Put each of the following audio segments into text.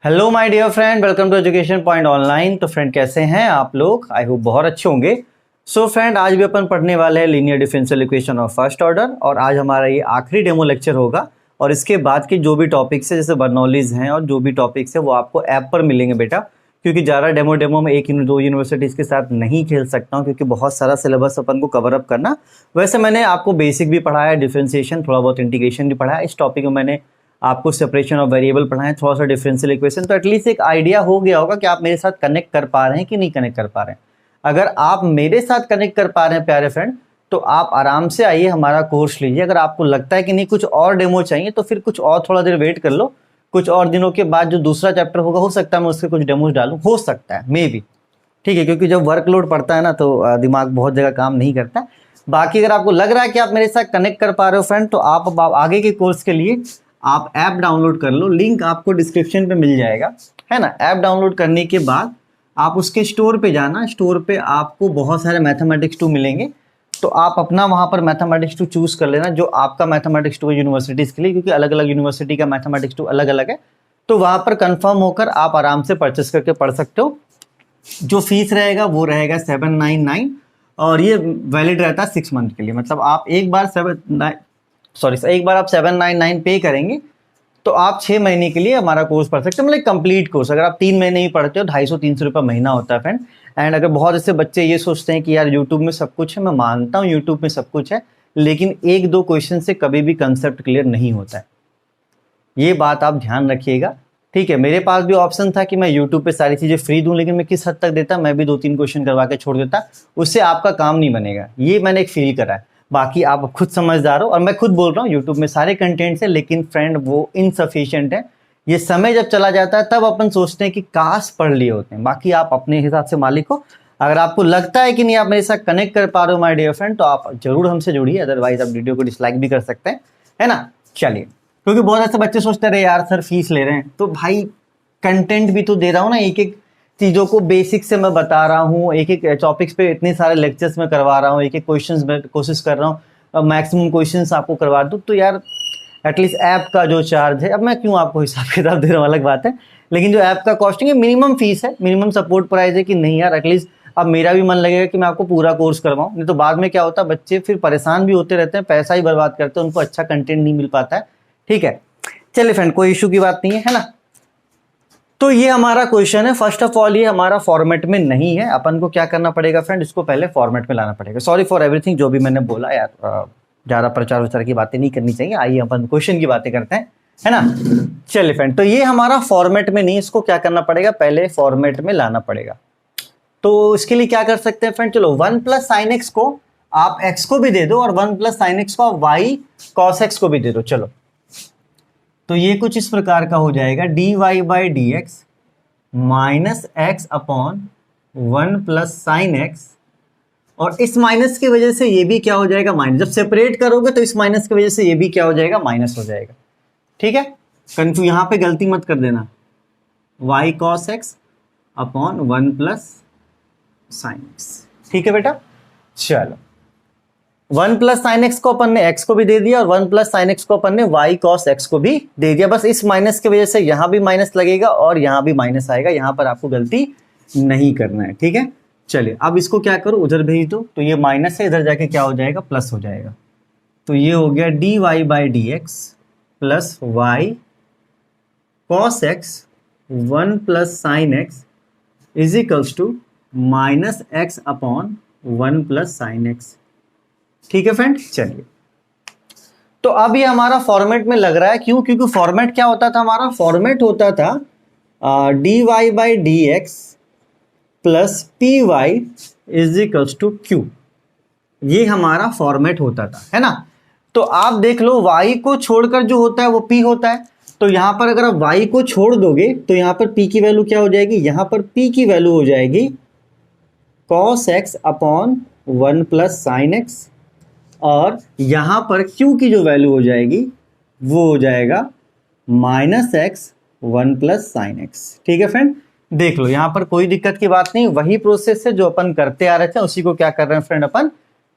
Hello my dear friend, welcome to education point online. तो friend कैसे हैं आप लोग? आई होप बहुत अच्छे होंगे। सो फ्रेंड, आज भी अपन पढ़ने वाले हैं linear differential equation of first order, और आज हमारा ये आखिरी डेमो लेक्चर होगा। और इसके बाद के जो भी टॉपिक्स है, जैसे बर्नौलीज हैं और जो भी टॉपिक्स है वो आपको ऐप पर मिलेंगे बेटा, क्योंकि ज़्यादा डेमो में एक दो यूनिवर्सिटीज़ के साथ नहीं खेल सकता हूँ, क्योंकि बहुत सारा सिलेबस अपन को कवर अप करना। वैसे मैंने आपको बेसिक भी पढ़ाया, डिफरेंशिएशन, थोड़ा बहुत इंटीग्रेशन भी पढ़ाया। इस टॉपिक में मैंने आपको सेपरेशन ऑफ वेरिएबल पढ़ा है, थोड़ा सा डिफरेंशियल इक्वेशन, तो एटलीस्ट एक आइडिया हो गया होगा कि आप मेरे साथ कनेक्ट कर पा रहे हैं कि नहीं कनेक्ट कर पा रहे हैं। अगर आप मेरे साथ कनेक्ट कर पा रहे हैं प्यारे फ्रेंड, तो आप आराम से आइए हमारा कोर्स लीजिए। अगर आपको लगता है कि नहीं कुछ और डेमो चाहिए, तो फिर कुछ और थोड़ा देर वेट कर लो। कुछ और दिनों के बाद जो दूसरा चैप्टर होगा, हो सकता है मैं उसके कुछ डेमोज डालूँ, हो सकता है मे बी, ठीक है, क्योंकि जब वर्कलोड पड़ता है ना तो दिमाग बहुत जगह काम नहीं करता। बाकी अगर आपको लग रहा है कि आप मेरे साथ कनेक्ट कर पा रहे हो फ्रेंड, तो आप आगे के कोर्स के लिए आप ऐप डाउनलोड कर लो। लिंक आपको डिस्क्रिप्शन पे मिल जाएगा, है ना। ऐप डाउनलोड करने के बाद आप उसके स्टोर पे जाना। स्टोर पे आपको बहुत सारे मैथमेटिक्स 2 मिलेंगे, तो आप अपना वहाँ पर मैथमेटिक्स 2 चूज कर लेना, जो आपका मैथमेटिक्स 2 है यूनिवर्सिटीज़ के लिए, क्योंकि अलग अलग यूनिवर्सिटी का मैथमेटिक्स 2 अलग अलग है। तो वहाँ पर कंफर्म होकर आप आराम से परचेस करके पढ़ सकते हो। जो फीस रहेगा वो रहेगा 799, और ये वैलिड रहता है 6 मंथ के लिए। मतलब आप एक बार एक बार आप 799 पे करेंगे तो आप 6 महीने के लिए हमारा कोर्स पढ़ सकते हैं, मतलब कंप्लीट कोर्स। अगर आप 3 महीने ही पढ़ते हो, 250-300 रुपये महीना होता है फ्रेंड। एंड अगर बहुत ऐसे बच्चे ये सोचते हैं कि यार यूट्यूब में सब कुछ है, मैं मानता हूँ यूट्यूब में सब कुछ है, लेकिन एक दो क्वेश्चन से कभी भी कंसेप्ट क्लियर नहीं होता है। ये बात आप ध्यान रखिएगा, ठीक है। मेरे पास भी ऑप्शन था कि मैं यूट्यूब पे सारी चीज़ें फ्री दूं, लेकिन मैं किस हद तक देता, मैं भी 2-3 क्वेश्चन करवा के छोड़ देता, उससे आपका काम नहीं बनेगा। ये मैंने एक फील करा है। बाकी आप खुद समझदार हो, और मैं खुद बोल रहा हूँ यूट्यूब में सारे कंटेंट्स है, लेकिन फ्रेंड वो इनसफिशिएंट है। ये समय जब चला जाता है तब अपन सोचते हैं कि काश पढ़ लिए होते हैं। बाकी आप अपने हिसाब से मालिक हो। अगर आपको लगता है कि नहीं आप मेरे साथ कनेक्ट कर पा रहे हो माय डियर फ्रेंड, तो आप जरूर हमसे जुड़िए, अदरवाइज आप वीडियो को डिसलाइक भी कर सकते हैं, है ना। चलिए, क्योंकि बहुत ऐसे बच्चे सोचते रहे यार सर फीस ले रहे हैं, तो भाई कंटेंट भी तो दे रहा हूँ ना, एक एक चीज़ों को बेसिक से मैं बता रहा हूँ, एक एक टॉपिक्स पे इतने सारे लेक्चर्स में करवा रहा हूँ, एक एक क्वेश्चंस में कोशिश कर रहा हूँ मैक्सिमम क्वेश्चंस आपको करवा दूँ। तो यार एटलीस्ट ऐप का जो चार्ज है, अब मैं क्यों आपको हिसाब किताब दे रहा हूँ अलग बात है, लेकिन जो ऐप का कॉस्टिंग है, मिनिमम फीस है, मिनिमम सपोर्ट प्राइस है कि नहीं यार एटलीस्ट अब मेरा भी मन लगेगा कि मैं आपको पूरा कोर्स करवाऊँ। नहीं तो बाद में क्या होता है, बच्चे फिर परेशान भी होते रहते हैं, पैसा ही बर्बाद करते हैं, उनको अच्छा कंटेंट नहीं मिल पाता है, ठीक है। चलिए फ्रेंड, कोई इशू की बात नहीं है ना। तो ये हमारा क्वेश्चन है। फर्स्ट ऑफ ऑल ये हमारा फॉर्मेट में नहीं है, अपन को क्या करना पड़ेगा फ्रेंड, इसको पहले फॉर्मेट में लाना पड़ेगा। सॉरी फॉर एवरीथिंग, जो भी मैंने बोला यार, ज़्यादा प्रचार विचार की बातें नहीं करनी चाहिए। आइए अपन क्वेश्चन की बातें करते हैं, है ना। चलिए फ्रेंड, तो ये हमारा फॉर्मेट में नहीं, इसको क्या करना पड़ेगा, पहले फॉर्मेट में लाना पड़ेगा। तो इसके लिए क्या कर सकते हैं फ्रेंड, चलो 1 + sin x को आप x को भी दे दो, और 1 + sin x को आप y cos x को भी दे दो। चलो, तो ये कुछ इस प्रकार का हो जाएगा, dy/dx minus x upon 1 + sin x, और इस माइनस की वजह से ये भी क्या हो जाएगा, माइनस। जब सेपरेट करोगे तो इस माइनस की वजह से ये भी क्या हो जाएगा, माइनस हो जाएगा, ठीक है। कंफ्यूज, यहां पे गलती मत कर देना, y cos x upon 1 + sin x, ठीक है बेटा। चलो, 1 + sin x को अपन ने x को भी दे दिया, और 1 + sin x को अपन ने y cos x को भी दे दिया। बस इस माइनस की वजह से यहां भी माइनस लगेगा और यहां भी माइनस आएगा, यहां पर आपको गलती नहीं करना है, ठीक है। चलिए, अब इसको क्या करो, उधर भेज दो, तो ये माइनस है, इधर जाके क्या हो जाएगा, प्लस हो जाएगा। तो ये हो गया dy/dx plus y cos x 1 + sin x is equals to minus x upon 1 + sin x, ठीक है फ्रेंड। चलिए, तो अब ये हमारा फॉर्मेट में लग रहा है, क्यों, क्योंकि फॉर्मेट क्या होता था, हमारा फॉर्मेट होता था dy/dx plus py is equals to q, ये हमारा फॉर्मेट होता था, है ना। तो आप देख लो, y को छोड़कर जो होता है वो p होता है। तो यहां पर अगर आप y को छोड़ दोगे तो यहां पर p की वैल्यू क्या हो जाएगी, यहां पर p की वैल्यू हो जाएगी cos x upon 1 + sin x, और यहां पर q की जो वैल्यू हो जाएगी वो हो जाएगा -x 1 + sin x, ठीक है फ्रेंड। देख लो, यहां पर कोई दिक्कत की बात नहीं, वही प्रोसेस है जो अपन करते आ रहे थे, उसी को क्या कर रहे हैं फ्रेंड, अपन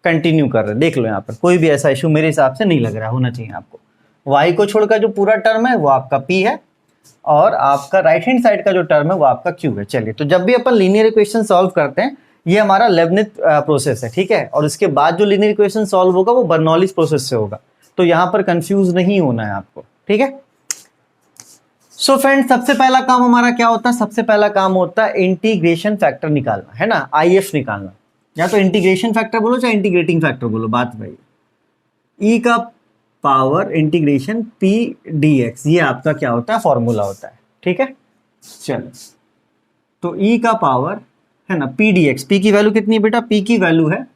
कंटिन्यू कर रहे हैं। देख लो, यहां पर कोई भी ऐसा इशू मेरे हिसाब से नहीं लग रहा, होना चाहिए आपको। y को छोड़कर जो पूरा टर्म है वो आपका p है, और आपका राइट हैंड साइड का जो टर्म है वो आपका क्यू है। चलिए, तो जब भी अपन लीनियर इक्वेशन सॉल्व करते हैं, ये हमारा लेबनिज प्रोसेस है, ठीक है। और इसके बाद जो लीनियर इक्वेशन सॉल्व होगा वो बर्नौलीज प्रोसेस से होगा, तो यहाँ पर कंफ्यूज नहीं होना है आपको, ठीक है। सो फ्रेंड, सबसे पहला काम हमारा क्या होता है? सबसे पहला काम होता है इंटीग्रेशन फैक्टर निकालना, है ना, आईएफ निकालना। या तो इंटीग्रेशन फैक्टर बोलो चाहे इंटीग्रेटिंग फैक्टर बोलो, बात भाई। ई का power integration P D x, ये आपका क्या होता है? फॉर्मूला होता है, ठीक है। चलो, तो ई का पावर है ना पी डी एक्स, पी की वैल्यू कितनी है बेटा? पी की वैल्यू है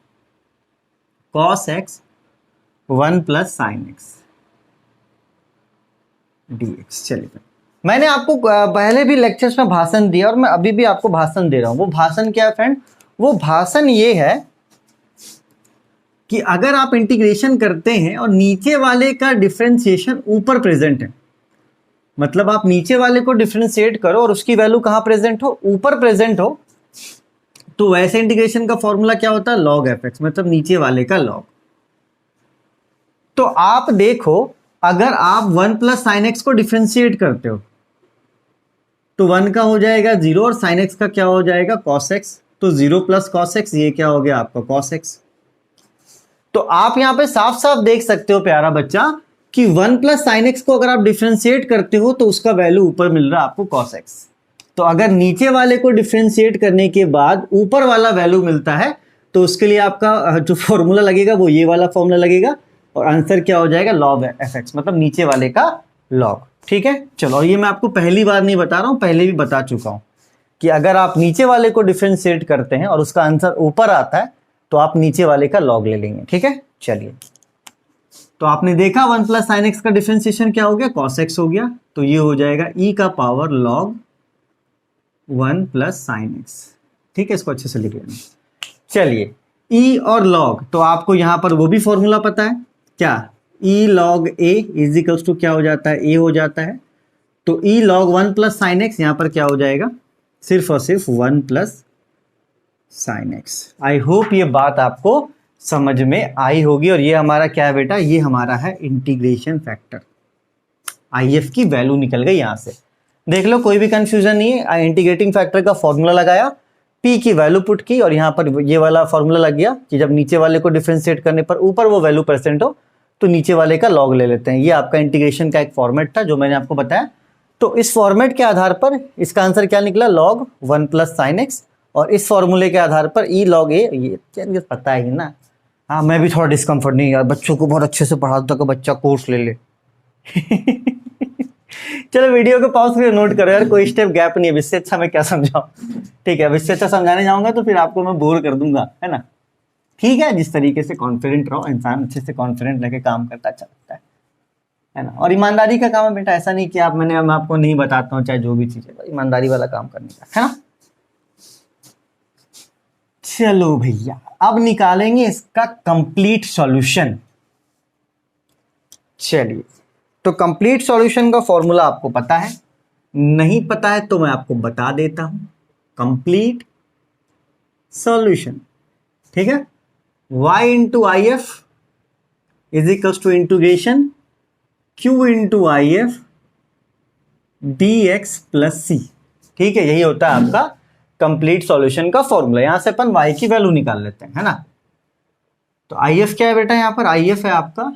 cos x 1 plus sine x d x. चलिए, मैंने आपको पहले भी लेक्चर्स में भाषण दिया और मैं अभी भी आपको भाषण दे रहा हूं। वो भाषण क्या है फ्रेंड? वो भाषण ये है कि अगर आप इंटीग्रेशन करते हैं और नीचे वाले का डिफरेंशिएशन ऊपर प्रेजेंट है, मतलब आप नीचे वाले को डिफरेंशिएट करो और उसकी वैल्यू कहां प्रेजेंट हो? ऊपर प्रेजेंट हो, तो वैसे इंटीग्रेशन का फॉर्मूला क्या होता है? लॉग एफ एक्स, मतलब नीचे वाले का लॉग। तो आप देखो, अगर आप 1 प्लस साइन एक्स को डिफरेंशिएट करते हो तो 1 का हो जाएगा 0 और साइन एक्स का क्या हो जाएगा? Cos x. तो 0 प्लस कॉस एक्स, ये क्या हो गया आपका? Cos x. तो आप यहां पे साफ साफ देख सकते हो प्यारा बच्चा कि 1 प्लस साइन एक्स को अगर आप डिफरेंशिएट करते हो तो उसका वैल्यू ऊपर मिल रहा है आपको कॉस एक्स। तो अगर नीचे वाले को डिफरेंशिएट करने के बाद ऊपर वाला वैल्यू मिलता है तो उसके लिए आपका जो फॉर्मूला लगेगा वो ये वाला फॉर्मूला लगेगा और आंसर क्या हो जाएगा? लॉग एफ एक्स, मतलब नीचे वाले का लॉग, ठीक है। चलो, और ये मैं आपको पहली बार नहीं बता रहा हूं, पहले भी बता चुका हूं कि अगर आप नीचे वाले को डिफरेंशिएट करते हैं और उसका आंसर ऊपर आता है तो आप नीचे वाले का लॉग ले लेंगे, ठीक है। चलिए, तो आपने देखा 1 प्लस साइन एक्स का डिफरेंशिएशन क्या हो गया? कॉस एक्स हो गया। तो ये हो जाएगा ई का power log 1 plus sine x, ठीक है। इसको अच्छे से लिख लेना। चलिए, ई और लॉग, तो आपको यहां पर वो भी फॉर्मूला पता है क्या? E log a is equals to क्या हो जाता है? ए हो जाता है। तो e log 1 plus sine x यहां पर क्या हो जाएगा? सिर्फ और सिर्फ 1 plus sine x. I hope ये बात आपको समझ में आई होगी। और ये हमारा क्या है बेटा? ये हमारा है इंटीग्रेशन फैक्टर। आईएफ की वैल्यू निकल गई यहां से, देख लो, कोई भी कंफ्यूजन नहीं है। इंटीग्रेटिंग फैक्टर का फॉर्मूला लगाया, पी की वैल्यू पुट की और यहाँ पर ये वाला फॉर्मूला लग गया कि जब नीचे वाले को डिफरेंशिएट करने पर ऊपर वो वैल्यू प्रेजेंट हो तो नीचे वाले का लॉग ले लेते हैं। ये आपका इंटीग्रेशन का एक फॉर्मेट था जो मैंने आपको बताया। तो इस फॉर्मेट के आधार पर इसका आंसर क्या निकला? Log 1 plus sine x. और इस फॉर्मूले के आधार पर ई लॉग ए, ये पता ही ना। हाँ, मैं भी थोड़ा डिस्कम्फर्ट नहीं यार, बच्चों को बहुत अच्छे से पढ़ाता कि बच्चा कोर्स ले ले। चलो, वीडियो को पॉज करके नोट करो यार, कोई स्टेप गैप नहीं है। इससे अच्छा मैं क्या समझाऊं, ठीक है। इससे अच्छा समझाने जाऊंगा तो फिर आपको मैं बोर कर दूंगा, है ना। ठीक है, जिस तरीके से कॉन्फिडेंट रहो, इंसान अच्छे से कॉन्फिडेंट लेके काम करता अच्छा लगता है ना। और ईमानदारी का काम है बेटा, ऐसा नहीं कि मैं आपको नहीं बताता हूँ चाहे जो भी चीज है, ईमानदारी वाला काम करने का, है ना। चलो भैया, अब निकालेंगे इसका कंप्लीट सॉल्यूशन। चलिए, तो कंप्लीट सॉल्यूशन का फॉर्मूला आपको पता है, नहीं पता है तो मैं आपको बता देता हूं। कंप्लीट सॉल्यूशन, ठीक है। y into I F is equals to integration q into I F d x plus c, ठीक है। यही होता है आपका कंप्लीट सॉल्यूशन का फॉर्मूला। यहां से अपन y की वैल्यू निकाल लेते हैं, है ना। तो आई एफ क्या है बेटा? यहां पर आई एफ है आपका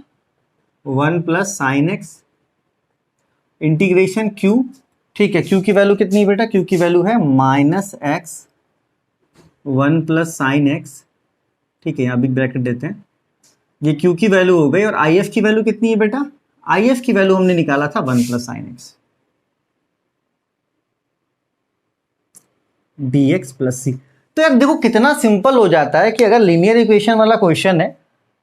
1 plus sine x integration q, ठीक है। q की वैल्यू कितनी है बेटा? q की वैल्यू है minus x 1 plus sine x, ठीक है। यहां बिग ब्रैकेट देते हैं, ये q की वैल्यू हो गई। और आई एफ की वैल्यू कितनी है बेटा? आई एफ की वैल्यू हमने निकाला था 1 plus sine x d x plus c. तो यार देखो कितना सिंपल हो जाता है कि अगर लीनियर इक्वेशन वाला क्वेश्चन है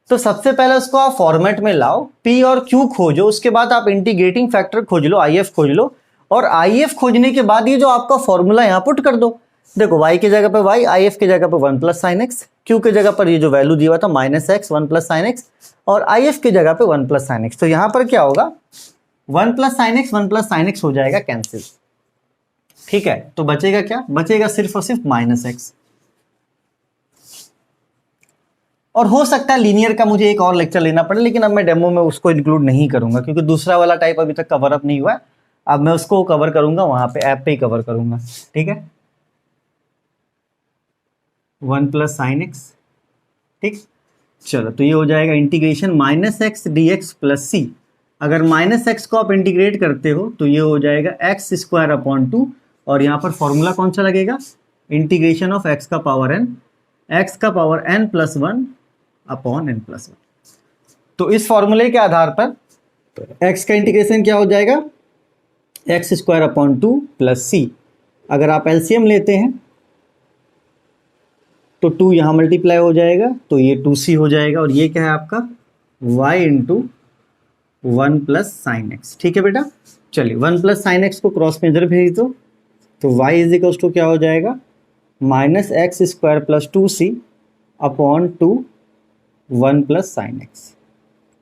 तो सबसे पहले उसको आप फॉर्मेट में लाओ, पी और क्यू खोजो, उसके बाद आप इंटीग्रेटिंग फैक्टर खोज लो, आई एफ खोज लो, और आई एफ खोजने के बाद ये जो आपका फॉर्मूला यहां पुट कर दो। देखो, y की जगह पे y, आई एफ की जगह पे 1 प्लस साइन एक्स, क्यू की जगह पर ये जो वैल्यू दिया हुआ था minus x 1 plus sine x, और आई एफ की जगह पे 1 प्लस साइन एक्स। तो यहां पर क्या होगा? 1 plus sine x 1 plus sine x हो जाएगा कैंसिल, ठीक है। तो बचेगा क्या? बचेगा सिर्फ और सिर्फ माइनस एक्स। और हो सकता है लीनियर का मुझे एक और लेक्चर लेना पड़े, लेकिन अब मैं डेमो में उसको इंक्लूड नहीं करूंगा क्योंकि दूसरा वाला टाइप अभी तक कवर अप नहीं हुआ है। अब मैं उसको कवर करूंगा वहां पे, ऐप पे ही कवर करूंगा, ठीक है। 1 प्लस साइन एक्स, ठीक। चलो तो ये हो जाएगा integration minus x d x plus c. अगर माइनस एक्स को आप इंटीग्रेट करते हो तो ये हो जाएगा एक्स स्क्वायर अपॉन 2, और यहाँ पर फॉर्मूला कौन सा लगेगा, इंटीग्रेशन ऑफ एक्स का पावर एन, एक्स का power n plus 1 upon n plus 1। तो इस फॉर्मूले के आधार पर एक्स का इंटीग्रेशन क्या हो जाएगा, x square upon 2 plus c. अगर आप एलसीएम लेते हैं तो 2 यहाँ मल्टीप्लाई हो जाएगा तो ये 2c हो जाएगा, और ये क्या है आपका y into 1 plus sine x, ठीक है बेटा। चलिए 1 प्लस साइन एक्स को क्रॉस में इधर भेज दो, तो y इज इक्वल टू क्या हो जाएगा, minus x square plus 2c upon 2 1 plus sine x.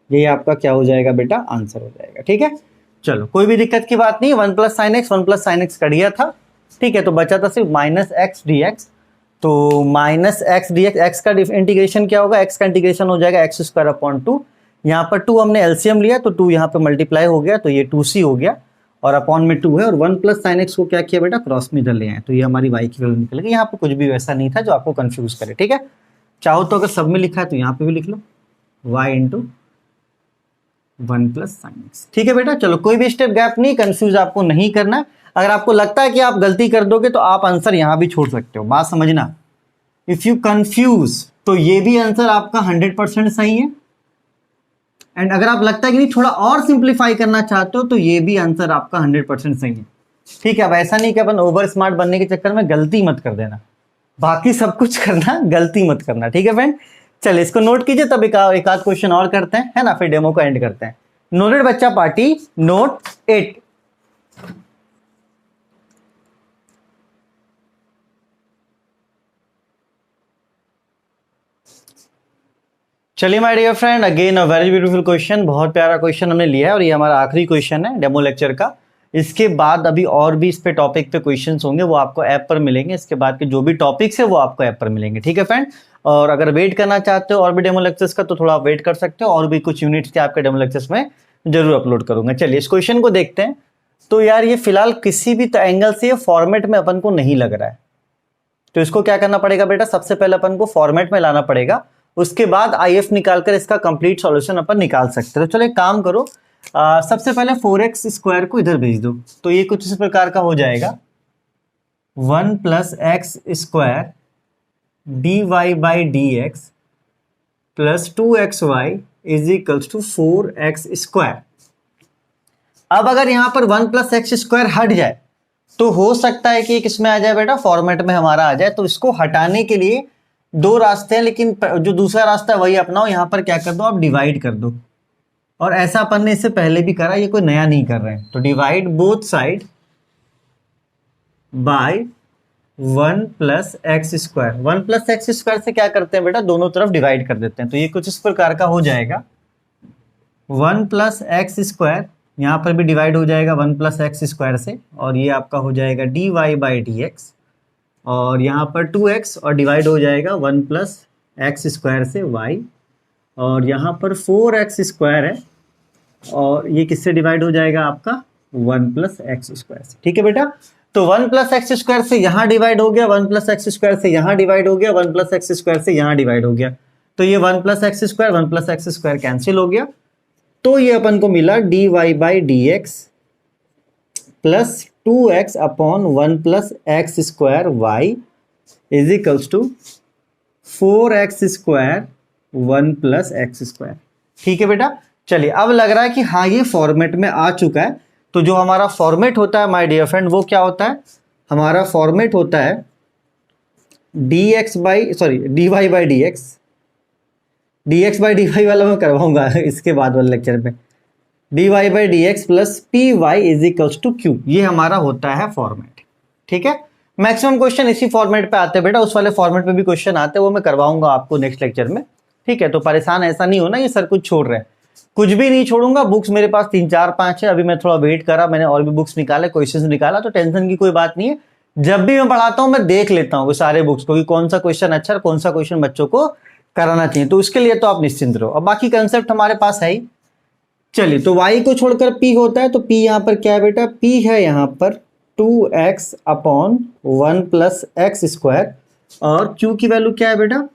यही आपका क्या हो जाएगा बेटा, आंसर हो जाएगा, ठीक है। चलो कोई भी दिक्कत की बात नहीं, 1 प्लस साइन एक्स कट गया था, ठीक है। तो बचा था सिर्फ माइनस एक्स डी एक्स, तो minus x d x, x का इंटीग्रेशन क्या होगा, एक्स का इंटीग्रेशन हो जाएगा एक्स स्क्वायर अपॉन 2। यहाँ पर 2 हमने एलसीएम लिया तो 2 यहाँ पे मल्टीप्लाई हो गया तो ये 2c हो गया, और अपॉन में 2 है, और 1 प्लस साइन एक्स को क्या किया बेटा, क्रॉस में इधर ले आए, तो ये हमारी y की वैल्यू निकल गई। यहाँ पे कुछ भी वैसा नहीं था जो आपको कंफ्यूज करे, ठीक है। चाहो तो अगर सब में लिखा है तो यहाँ पे भी लिख लो y into 1 plus sine x, ठीक है बेटा। चलो कोई भी स्टेप गैप नहीं, कंफ्यूज आपको नहीं करना। अगर आपको लगता है कि आप गलती कर दोगे तो आप आंसर यहाँ भी छोड़ सकते हो, बात समझना। इफ यू कंफ्यूज तो ये भी आंसर आपका 100% सही है, एंड अगर आप लगता है कि नहीं थोड़ा और सिंप्लीफाई करना चाहते हो तो ये भी आंसर आपका 100% सही है, ठीक है। अब ऐसा नहीं कि अपन ओवर स्मार्ट बनने के चक्कर में गलती मत कर देना, बाकी सब कुछ करना, गलती मत करना, ठीक है फ्रेंड। चलिए इसको नोट कीजिए, तब एक आध क्वेश्चन और करते हैं, है ना, फिर डेमो को एंड करते हैं। नोटेड बच्चा पार्टी, नोट 8। चलिए my dear friend, again a very beautiful question, बहुत प्यारा क्वेश्चन हमने लिया है, और ये हमारा आखिरी क्वेश्चन है डेमो लेक्चर का। इसके बाद अभी और भी इस पे टॉपिक पे क्वेश्चंस होंगे, वो आपको ऐप पर मिलेंगे। इसके बाद के जो भी टॉपिक्स है वो आपको ऐप पर मिलेंगे, ठीक है फ्रेंड। और अगर वेट करना चाहते हो और भी डेमो लेक्चर्स का तो थोड़ा आप वेट कर सकते हो, और भी कुछ यूनिट्स के आपके डेमो लेक्चर्स में जरूर अपलोड करूंगा। चलिए इस क्वेश्चन को देखते हैं। तो यार ये फिलहाल किसी भी एंगल से फॉर्मेट में अपन को नहीं लग रहा है, तो इसको क्या करना पड़ेगा बेटा, सबसे पहले अपन को फॉर्मेट में लाना पड़ेगा, उसके बाद आईएफ निकालकर इसका कंप्लीट सॉल्यूशन अपन निकाल सकते हैं। तो चलो एक काम करो, सबसे पहले 4x स्क्वायर को इधर भेज दो, तो ये कुछ इस प्रकार का हो जाएगा 1 plus x square d y by d x plus 2xy is equals to 4x square. अब अगर यहां पर 1 प्लस एक्स स्क्वायर हट जाए तो हो सकता है कि किसमें आ जाए बेटा, फॉर्मेट में हमारा आ जाए। तो इसको हटाने के लिए दो रास्ते हैं, लेकिन जो दूसरा रास्ता है वही अपनाओ। यहां पर क्या कर दो, आप डिवाइड कर दो, और ऐसा अपन ने इससे पहले भी करा, ये कोई नया नहीं कर रहे हैं। तो divide both side by 1 plus x square. 1 plus x square से क्या करते हैं बेटा, दोनों तरफ डिवाइड कर देते हैं। तो ये कुछ इस प्रकार का हो जाएगा 1 प्लस एक्स स्क्वायर, यहां पर भी डिवाइड हो जाएगा 1 प्लस एक्स स्क्वायर से, और ये आपका हो जाएगा d y by d x, और यहाँ पर 2x और डिवाइड हो जाएगा 1 प्लस एक्स स्क्वायर से y, और यहाँ पर 4x स्क्वायर है, और ये किससे डिवाइड हो जाएगा आपका 1 प्लस एक्स स्क्वायर से, ठीक है बेटा। तो 1 प्लस एक्स स्क्वायर से यहाँ डिवाइड हो गया, 1 प्लस एक्स स्क्वायर से यहाँ डिवाइड हो गया, 1 प्लस एक्स स्क्वायर से यहाँ डिवाइड हो गया। तो ये 1 plus x square 1 plus x square cancel हो गया, तो ये अपन को मिला d y by d x plus 2x upon 1 plus x square y is equals to 4x square 1 plus x square, ठीक है बेटा। चलिए अब लग रहा है कि हाँ ये फॉर्मेट में आ चुका है। तो जो हमारा फॉर्मेट होता है माय डियर फ्रेंड, वो क्या होता है, हमारा फॉर्मेट होता है d y by d x by d y वाला मैं करवाऊंगा इसके बाद वाले लेक्चर में। D y by d x plus p y is equals to q, ये हमारा होता है फॉर्मेट, ठीक है। मैक्सिमम क्वेश्चन इसी फॉर्मेट पे आते हैं बेटा, उस वाले फॉर्मेट पे भी क्वेश्चन आते हैं, वो मैं करवाऊंगा आपको नेक्स्ट लेक्चर में, ठीक है। तो परेशान ऐसा नहीं होना ये सर कुछ छोड़ रहे हैं, कुछ भी नहीं छोड़ूंगा। बुक्स मेरे पास 3 4 5 है, अभी मैं थोड़ा वेट करा, मैंने और भी बुक्स निकाले, क्वेश्चन निकाला, तो टेंशन की कोई बात नहीं है। जब भी मैं पढ़ाता हूँ मैं देख लेता हूँ सारे बुक्स को कि कौन सा क्वेश्चन अच्छा है, कौन सा क्वेश्चन बच्चों को कराना चाहिए, तो उसके लिए तो आप निश्चिंत रहो। अब बाकी कंसेप्ट हमारे पास है ही, चलिए, तो y को छोड़कर p होता है, तो p यहाँ पर क्या है बेटा, p है यहाँ पर 2x upon 1 plus x square, और q की वैल्यू क्या है बेटा,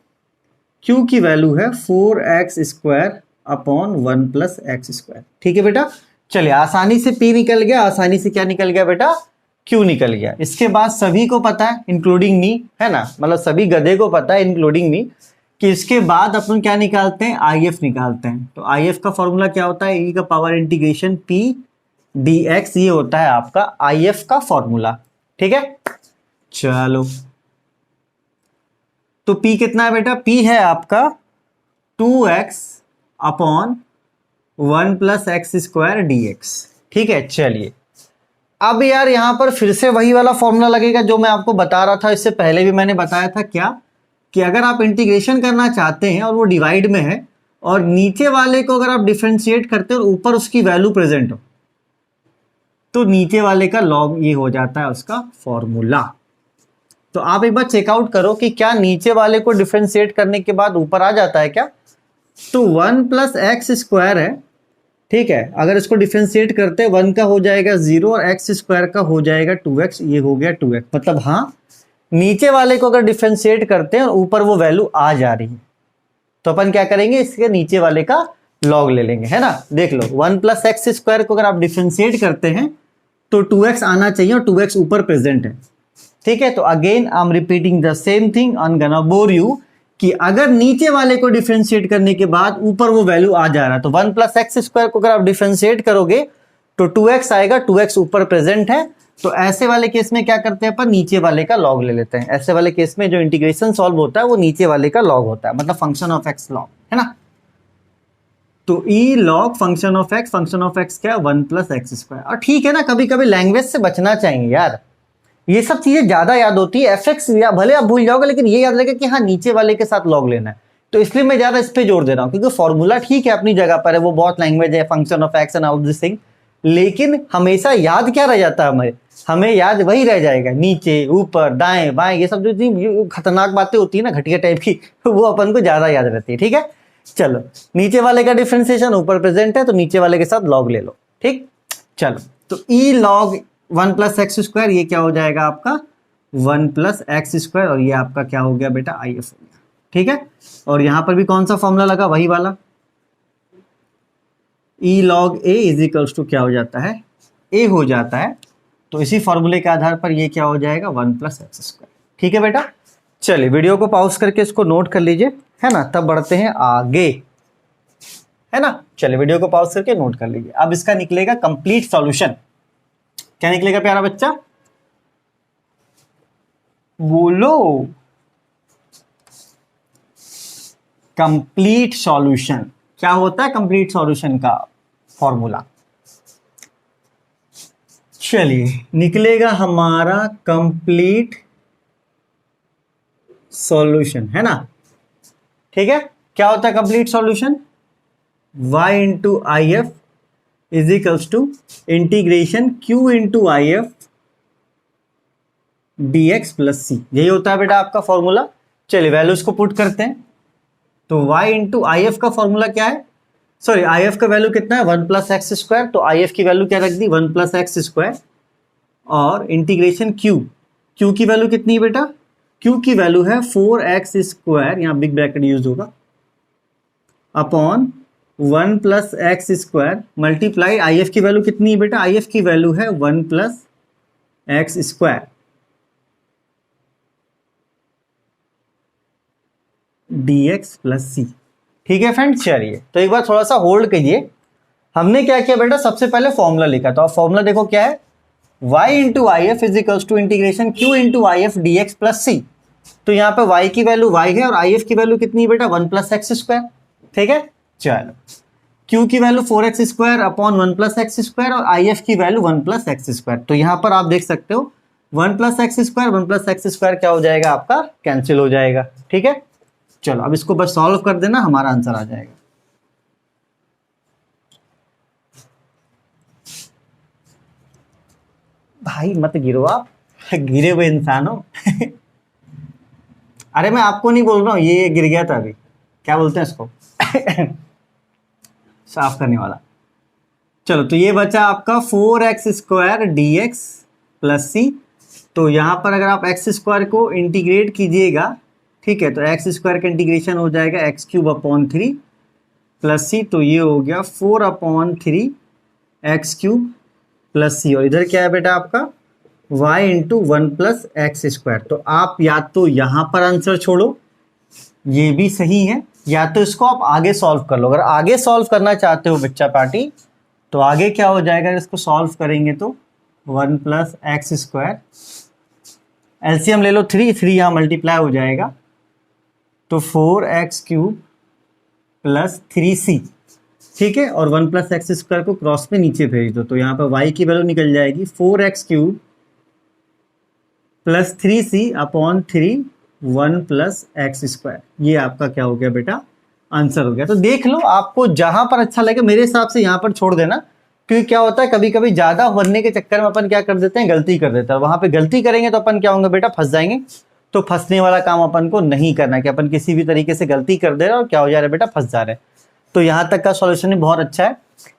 q की वैल्यू है 4x square upon 1 plus x square. ठीक है बेटा, चलिए आसानी से p निकल गया, आसानी से क्या निकल गया बेटा, q निकल गया। इसके बाद सभी को पता है इंक्लूडिंग मी, है ना, मतलब सभी गधे को पता है इंक्लूडिंग मी कि इसके बाद अपन क्या निकालते हैं, IF निकालते हैं। तो IF का फॉर्मूला क्या होता है, e का पावर इंटीग्रेशन p dx, ये होता है आपका IF का फॉर्मूला। ठीक है, चलो तो p कितना है बेटा, p है आपका 2x upon 1 plus x square dx। ठीक है, चलिए अब यार यहां पर फिर से वही वाला फॉर्मूला लगेगा जो मैं आपको बता रहा था, इससे पहले भी मैंने बताया था क्या, कि अगर आप इंटीग्रेशन करना चाहते हैं और वो डिवाइड में है और नीचे वाले को अगर आप डिफरेंशिएट करते हो और ऊपर उसकी वैल्यू प्रेजेंट हो, तो नीचे वाले का लॉग ये हो जाता है उसका फॉर्मूला। तो आप एक बार चेकआउट करो कि क्या नीचे वाले को डिफरेंशिएट करने के बाद ऊपर आ जाता है क्या। तो 1 प्लस एक्स स्क्वायर है, ठीक है, अगर इसको डिफरेंशिएट करते हैं 1 का हो जाएगा 0 और एक्स स्क्वायर का हो जाएगा 2x, ये हो गया 2x। मतलब हाँ, नीचे वाले को अगर डिफरेंशिएट करते हैं और ऊपर वो वैल्यू आ जा रही है, तो अपन क्या करेंगे, इसके नीचे वाले का लॉग ले लेंगे, है ना। देख लो 1 प्लस एक्स स्क्वायर को अगर आप डिफरेंशिएट करते हैं तो 2x आना चाहिए और 2x ऊपर प्रेजेंट है। ठीक है, तो again I am repeating the same thing, I am gonna bore you, कि अगर नीचे वाले को डिफरेंशिएट करने के बाद ऊपर वो वैल्यू आ जा रहा है, तो 1 प्लस एक्स स्क्वायर को अगर आप डिफरेंशिएट करोगे तो 2x आएगा, 2x ऊपर प्रेजेंट है। तो ऐसे वाले केस में क्या करते हैं अपन, नीचे वाले का लॉग ले लेते हैं। ऐसे वाले केस में जो इंटीग्रेशन सॉल्व होता है वो नीचे वाले का लॉग होता है, मतलब फंक्शन ऑफ एक्स लॉग, है ना। तो e log function of x, function of x क्या, 1 प्लस एक्स स्क्वायर। और ठीक है ना, कभी कभी लैंग्वेज से बचना चाहिए यार, ये सब चीजें ज्यादा याद होती है। एफ एक्स या भले आप भूल जाओगे, लेकिन ये याद रहेगा कि हाँ नीचे वाले के साथ लॉग लेना है। तो इसलिए मैं ज्यादा इस पे जोर दे रहा हूँ, क्योंकि फॉर्मूला ठीक है अपनी जगह पर है, वो बहुत लैंग्वेज है, function of x and all this thing, लेकिन हमेशा याद क्या रह जाता है, हमें याद वही रह जाएगा, नीचे ऊपर दाएं बाएं, ये सब जो खतरनाक बातें होती है ना, घटिया टाइप की, वो अपन को ज्यादा याद रहती है। ठीक है, चलो नीचे वाले का डिफरेंशिएशन ऊपर प्रेजेंट है, तो नीचे वाले के साथ लॉग ले लो। ठीक, चलो तो e log 1 plus x square, ये क्या हो जाएगा आपका 1 प्लस एक्स स्क्वायर, और ये आपका क्या हो गया बेटा, IF हो गया। ठीक है, और यहां पर भी कौन सा फॉर्मूला लगा, वही वाला, e log a is equals to क्या हो जाता है, ए हो जाता है। तो इसी फॉर्मूले के आधार पर ये क्या हो जाएगा, 1 प्लस एक्स स्क्वायर। ठीक है बेटा, चलिए वीडियो को पॉज करके इसको नोट कर लीजिए, है ना, तब बढ़ते हैं आगे, है ना। चलिए वीडियो को पॉज करके नोट कर लीजिए। अब इसका निकलेगा कंप्लीट सॉल्यूशन। क्या निकलेगा प्यारा बच्चा, बोलो, कंप्लीट सॉल्यूशन। क्या होता है कंप्लीट सॉल्यूशन का फॉर्मूला, चलिए निकलेगा हमारा कंप्लीट सॉल्यूशन, है ना। ठीक है, क्या होता है complete solution, y into I F is equals to integration q into I F d x plus c, यही होता है बेटा आपका फॉर्मूला। चलिए वैल्यूज को पुट करते हैं, तो y इंटू आई एफ का फॉर्मूला क्या है, सॉरी आई एफ का वैल्यू कितना है 1 प्लस एक्स स्क्वायर, तो आई एफ की वैल्यू क्या रख दी 1 प्लस एक्स स्क्वायर, और इंटीग्रेशन q की वैल्यू कितनी है बेटा, q की वैल्यू है 4x स्क्वायर, यहाँ बिग ब्रैकेट यूज होगा, upon 1 plus x square multiply, I F की वैल्यू कितनी है बेटा, आई एफ की वैल्यू है 1 plus x square dx plus c. ठीक है फ्रेंड, चलिए तो एक बार थोड़ा सा होल्ड कीजिए। हमने क्या किया बेटा, सबसे पहले फॉर्मूला लिखा था, और फॉर्मूला देखो क्या है, y into I F is equals to integration q into I F d x plus c. तो यहाँ पे y की वैल्यू y है और आई एफ की वैल्यू कितनी है बेटा 1 प्लस एक्स स्क्वायर। ठीक है, चलो q की value 4x square upon 1 plus x square, और आई एफ की वैल्यू 1 प्लस एक्स स्क्वायर। तो यहाँ पर आप देख सकते हो 1 plus x square 1 plus x square क्या हो जाएगा आपका, कैंसिल हो जाएगा। ठीक है, चलो अब इसको बस सॉल्व कर देना, हमारा आंसर आ जाएगा। भाई मत गिरो आप, गिरे हुए इंसान हो। अरे मैं आपको नहीं बोल रहा हूँ, ये गिर गया था अभी, क्या बोलते हैं इसको, साफ करने वाला। चलो तो ये बचा आपका 4x² dx प्लस सी। तो यहाँ पर अगर आप x² को इंटीग्रेट कीजिएगा, ठीक है, तो x² का इंटीग्रेशन हो जाएगा x³ प्लस सी। तो ये हो गया 4/3 x³ प्लस सी। और इधर क्या है बेटा आपका y इंटू 1 प्लस x²। तो आप या तो यहाँ पर आंसर छोड़ो, ये भी सही है, या तो इसको आप आगे सॉल्व कर लो। अगर आगे सॉल्व करना चाहते हो बच्चा पार्टी, तो आगे क्या हो जाएगा, इसको सॉल्व करेंगे तो 1 प्लस x², एलसीएम ले लो 3 यहाँ मल्टीप्लाई हो जाएगा, तो 4x³ प्लस 3c, ठीक है। और 1 प्लस x² को क्रॉस में नीचे भेज दो, तो यहाँ पर y की वैल्यू निकल जाएगी 4x³ plus 3c/3 1 plus x²। ये आपका क्या हो गया बेटा, आंसर हो गया। तो देख लो, आपको जहां पर अच्छा लगे, मेरे हिसाब से यहाँ पर छोड़ देना, क्योंकि क्या होता है कभी कभी ज्यादा बनने के चक्कर में अपन क्या कर देते हैं, गलती कर देते हैं। वहां पे गलती करेंगे तो अपन क्या होंगे बेटा, फंस जाएंगे। तो फंसने वाला काम अपन को नहीं करना, कि अपन किसी भी तरीके से गलती कर दे रहे और क्या हो जा रहा है बेटा, फंस जा रहे हैं। तो यहाँ तक का सॉल्यूशन भी बहुत अच्छा है।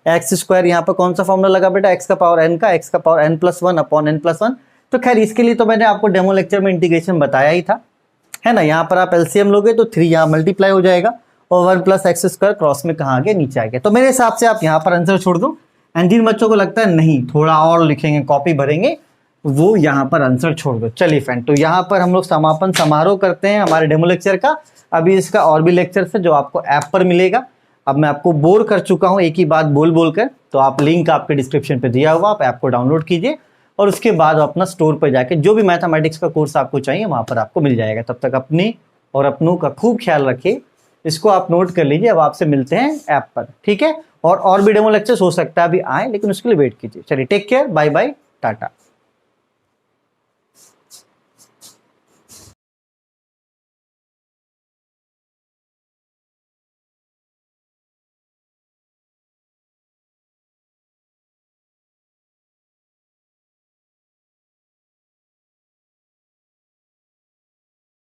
x² यहाँ पर कौन सा फॉर्मूला लगा बेटा, x⁴n का, x⁴n+1/n+1। तो खैर इसके लिए तो मैंने आपको डेमो लेक्चर में इंटीग्रेशन बताया ही था, है ना। यहाँ पर आप एलसीएम लोगे तो 3 यहाँ मल्टीप्लाई हो जाएगा और 1 प्लस x² क्रॉस में कहाँ आ गया, नीचे आ गया। तो मेरे हिसाब से आप यहाँ पर आंसर छोड़ दो। एंड जिन बच्चों को लगता है नहीं थोड़ा और लिखेंगे, कॉपी भरेंगे, वो यहाँ पर आंसर छोड़ दो। चलिए फ्रेंड, तो यहाँ पर हम लोग समापन समारोह करते हैं हमारे डेमो लेक्चर का। अभी इसका और भी लेक्चर है जो आपको ऐप पर मिलेगा। अब मैं आपको बोर कर चुका हूँ एक ही बात बोल बोल कर, तो आप लिंक आपके डिस्क्रिप्शन पे दिया हुआ, आप ऐप को डाउनलोड कीजिए और उसके बाद अपना स्टोर पर जाके जो भी मैथमेटिक्स का कोर्स आपको चाहिए वहाँ पर आपको मिल जाएगा। तब तक अपने और अपनों का खूब ख्याल रखिए। इसको आप नोट कर लीजिए। अब आपसे मिलते हैं ऐप पर, ठीक है। और भी डेमो लेक्चर्स हो सकता है अभी आए, लेकिन उसके लिए वेट कीजिए। चलिए, take care, bye bye, Tata.